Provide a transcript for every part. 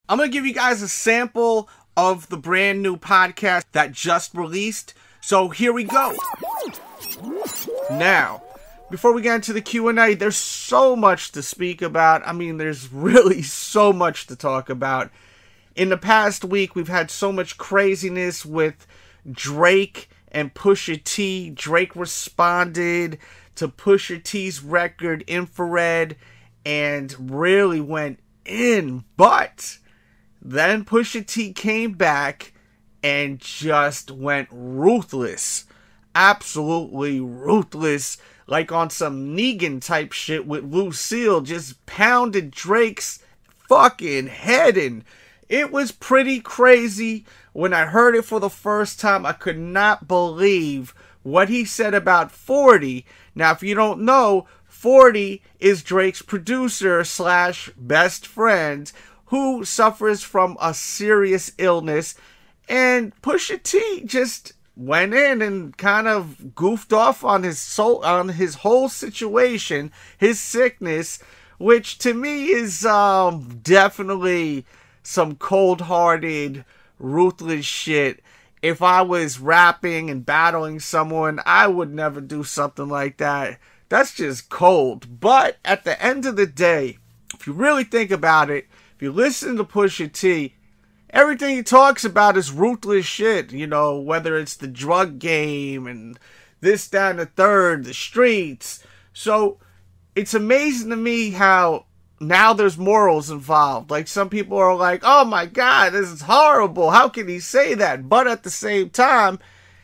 I'm going to give you guys a sample of the brand new podcast that just released. So here we go. Now, before we get into the Q&A, there's so much to speak about. I mean, there's really so much to talk about. In the past week, we've had so much craziness with Drake and Pusha T. Drake responded to Pusha T's record, Infrared, and really went in. But then Pusha T came back and just went ruthless. Absolutely ruthless. Like on some Negan type shit with Lucille. Just pounded Drake's fucking head in. It was pretty crazy. When I heard it for the first time, I could not believe what he said about 40. Now, if you don't know, 40 is Drake's producer slash best friend who suffers from a serious illness. And Pusha T just went in and kind of goofed off on his whole situation, his sickness, which to me is definitely some cold-hearted, ruthless shit. If I was rapping and battling someone, I would never do something like that. That's just cold. But at the end of the day, if you really think about it, if you listen to Pusha T, everything he talks about is ruthless shit. You know, whether it's the drug game and this, that, and the third, the streets. So it's amazing to me how now there's morals involved. Like, some people are like, oh my God, this is horrible. How can he say that? But at the same time,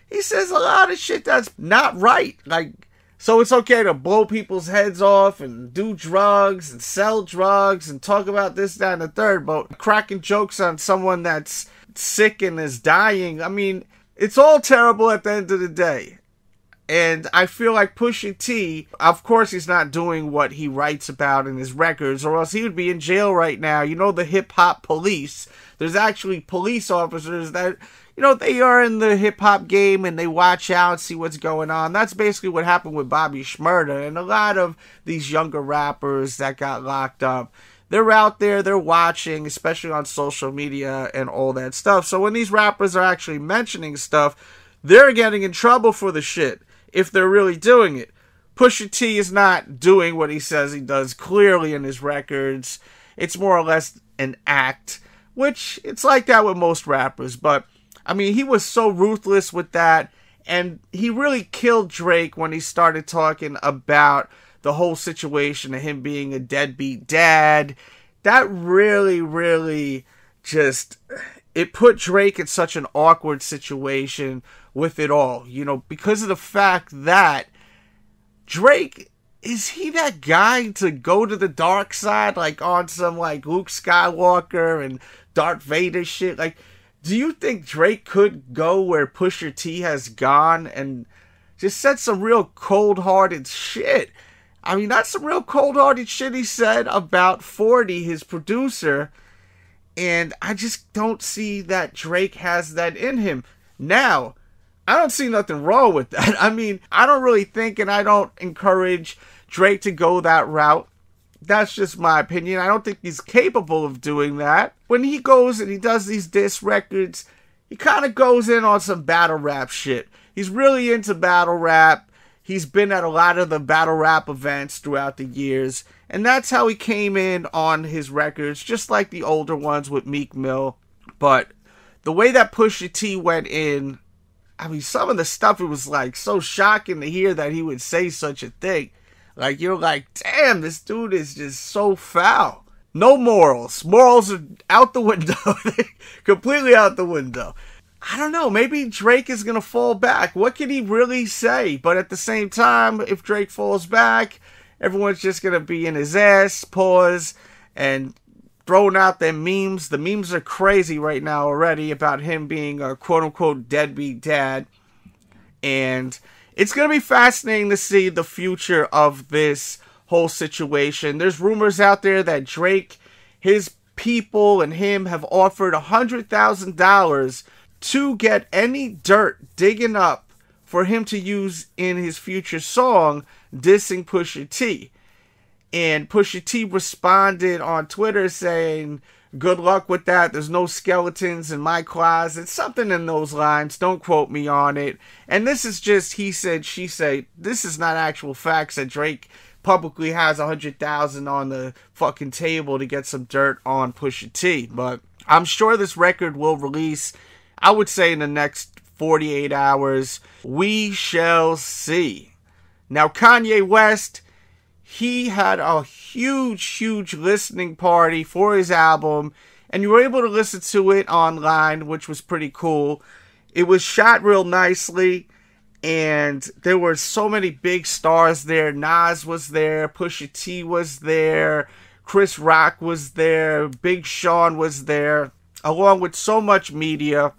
he says a lot of shit that's not right. Like, so it's okay to blow people's heads off and do drugs and sell drugs and talk about this, that, and the third. But cracking jokes on someone that's sick and is dying, I mean, it's all terrible at the end of the day. And I feel like Pusha T, of course he's not doing what he writes about in his records, or else he would be in jail right now. You know, the hip-hop police. There's actually police officers that, you know, they are in the hip-hop game and they watch out, see what's going on. That's basically what happened with Bobby Shmurda and a lot of these younger rappers that got locked up. They're out there, they're watching, especially on social media and all that stuff. So when these rappers are actually mentioning stuff, they're getting in trouble for the shit. If they're really doing it. Pusha T is not doing what he says he does clearly in his records. It's more or less an act, which it's like that with most rappers. But, I mean, he was so ruthless with that, and he really killed Drake when he started talking about the whole situation of him being a deadbeat dad. That really just, it put Drake in such an awkward situation with it all, you know, because of the fact that Drake, is he that guy to go to the dark side, like on some like Luke Skywalker and Darth Vader shit? Like, do you think Drake could go where Pusha T has gone and just said some real cold-hearted shit? I mean, that's some real cold-hearted shit he said about 40, his producer, and I just don't see that Drake has that in him. Now, I don't see nothing wrong with that. I mean, I don't really think, and I don't encourage Drake to go that route. That's just my opinion. I don't think he's capable of doing that. When he goes and he does these diss records, he kind of goes in on some battle rap shit. He's really into battle rap. He's been at a lot of the battle rap events throughout the years. And that's how he came in on his records, just like the older ones with Meek Mill. But the way that Pusha T went in, I mean, some of the stuff, it was like so shocking to hear that he would say such a thing. Like, you're like, damn, this dude is just so foul. No morals. Morals are out the window. Completely out the window. I don't know. Maybe Drake is going to fall back. What can he really say? But at the same time, if Drake falls back, everyone's just going to be in his ass, pause, and throwing out their memes. The memes are crazy right now already about him being a quote-unquote deadbeat dad. And it's going to be fascinating to see the future of this whole situation. There's rumors out there that Drake, his people, and him have offered $100,000 to get any dirt digging up for him to use in his future song dissing Pusha T. And Pusha T responded on Twitter saying, Good luck with that. There's no skeletons in my closet. Something in those lines. Don't quote me on it. And this is just he said, she said. This is not actual facts that Drake publicly has 100,000 on the fucking table to get some dirt on Pusha T. But I'm sure this record will release, I would say, in the next 48 hours. We shall see. Now, Kanye West, he had a huge listening party for his album, and you were able to listen to it online, which was pretty cool. It was shot real nicely, and there were so many big stars there. Nas was there, Pusha T was there, Chris Rock was there, Big Sean was there, along with so much media.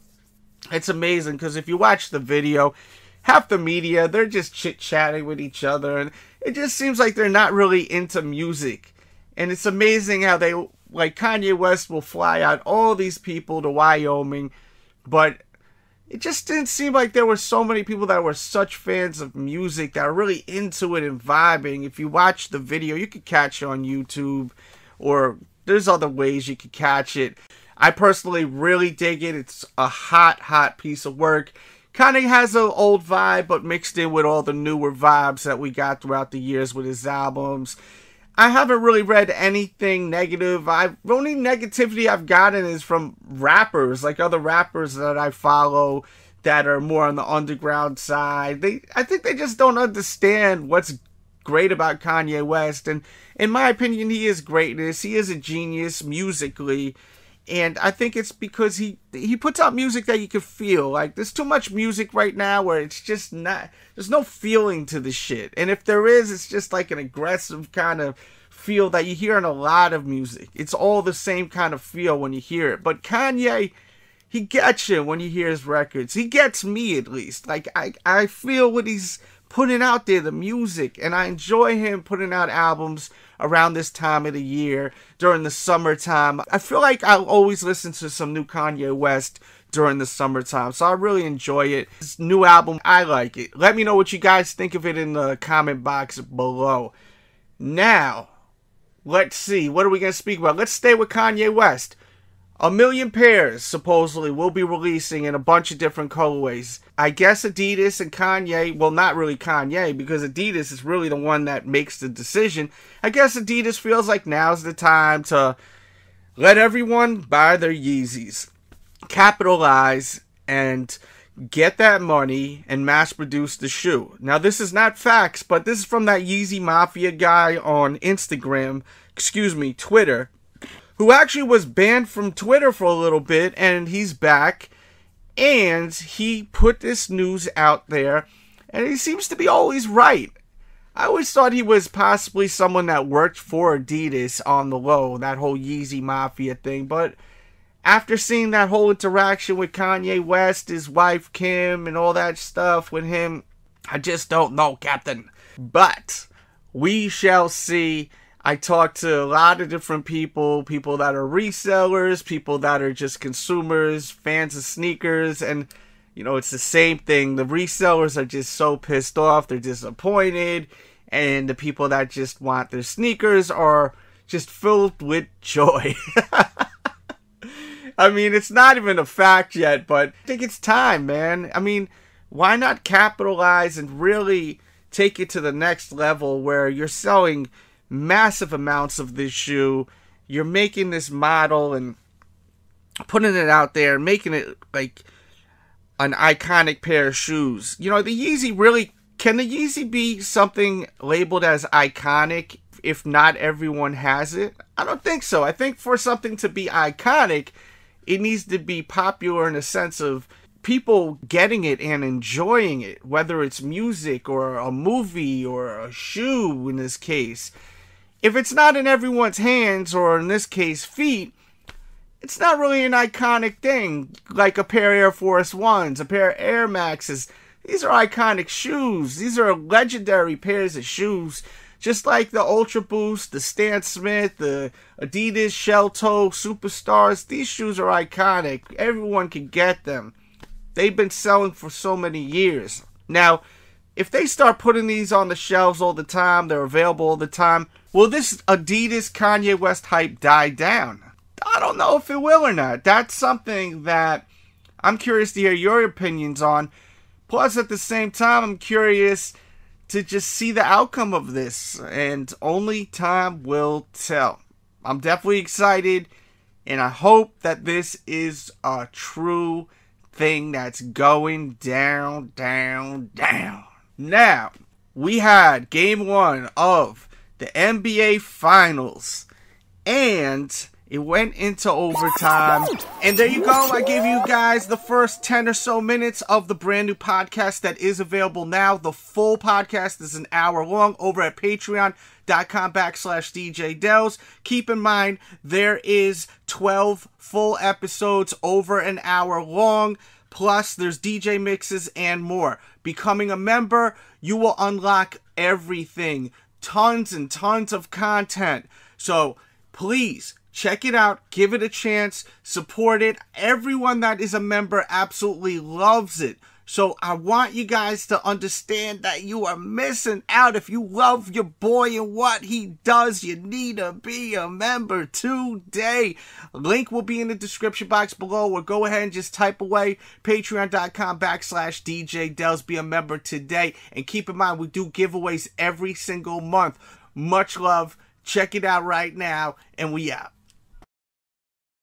It's amazing, because if you watch the video, half the media, they're just chit-chatting with each other, and it just seems like they're not really into music. And it's amazing how they, like, Kanye West will fly out all these people to Wyoming, but it just didn't seem like there were so many people that were such fans of music that are really into it and vibing. If you watch the video, you could catch it on YouTube, or there's other ways you could catch it. I personally really dig it. It's a hot piece of work. Kind of has an old vibe, but mixed in with all the newer vibes that we got throughout the years with his albums. I haven't really read anything negative. The only negativity I've gotten is from rappers, like other rappers that I follow that are more on the underground side. I think they just don't understand what's great about Kanye West. And in my opinion, he is greatness. He is a genius musically. And I think it's because he puts out music that you can feel. Like, there's too much music right now where it's just not, there's no feeling to the shit. And if there is, it's just like an aggressive kind of feel that you hear in a lot of music. It's all the same kind of feel when you hear it. But Kanye, he gets you when you hear his records. He gets me, at least. Like, I feel what he's putting out there, the music. And I enjoy him putting out albums around this time of the year, during the summertime. I feel like I'll always listen to some new Kanye West during the summertime, so I really enjoy it. This new album, I like it. Let me know what you guys think of it in the comment box below. Now, let's see, what are we going to speak about? Let's stay with Kanye West. 1 million pairs, supposedly, will be releasing in a bunch of different colorways. I guess Adidas and Kanye, well, not really Kanye, because Adidas is really the one that makes the decision. I guess Adidas feels like now's the time to let everyone buy their Yeezys. Capitalize and get that money and mass produce the shoe. Now, this is not facts, but this is from that Yeezy Mafia guy on Instagram, Twitter, who actually was banned from Twitter for a little bit, and he's back, and he put this news out there, and he seems to be always right. I always thought he was possibly someone that worked for Adidas on the low, that whole Yeezy Mafia thing, but after seeing that whole interaction with Kanye West, his wife Kim, and all that stuff with him, I just don't know, Captain. But we shall see. I talked to a lot of different people that are resellers, people that are just consumers, fans of sneakers, and, you know, it's the same thing. The resellers are just so pissed off, they're disappointed, and the people that just want their sneakers are just filled with joy. I mean, it's not even a fact yet, but I think it's time, man. I mean, why not capitalize and really take it to the next level where you're selling massive amounts of this shoe, you're making this model and putting it out there, making it like an iconic pair of shoes. You know, the Yeezy really, can the Yeezy be something labeled as iconic if not everyone has it? I don't think so. I think for something to be iconic, it needs to be popular in a sense of people getting it and enjoying it, whether it's music or a movie or a shoe in this case. If it's not in everyone's hands, or in this case, feet, it's not really an iconic thing. Like a pair of Air Force Ones, a pair of Air Maxes. These are iconic shoes. These are legendary pairs of shoes. Just like the Ultra Boost, the Stan Smith, the Adidas Shell Toe Superstars. These shoes are iconic. Everyone can get them. They've been selling for so many years. Now, if they start putting these on the shelves all the time, they're available all the time, will this Adidas Kanye West hype die down? I don't know if it will or not. That's something that I'm curious to hear your opinions on. Plus, at the same time, I'm curious to just see the outcome of this, and only time will tell. I'm definitely excited, and I hope that this is a true thing that's going down. Now, we had game 1 of the NBA Finals, and it went into overtime. And there you go. I gave you guys the first 10 or so minutes of the brand new podcast that is available now. The full podcast is an hour long over at patreon.com/DJ Delz. Keep in mind, there is 12 full episodes over an hour long. Plus, there's DJ mixes and more. Becoming a member, you will unlock everything. Tons and tons of content. So, please, check it out. Give it a chance. Support it. Everyone that is a member absolutely loves it. So, I want you guys to understand that you are missing out. If you love your boy and what he does, you need to be a member today. Link will be in the description box below, or go ahead and just type away patreon.com/DJ Delz. Be a member today. And keep in mind, we do giveaways every single month. Much love. Check it out right now, and we out.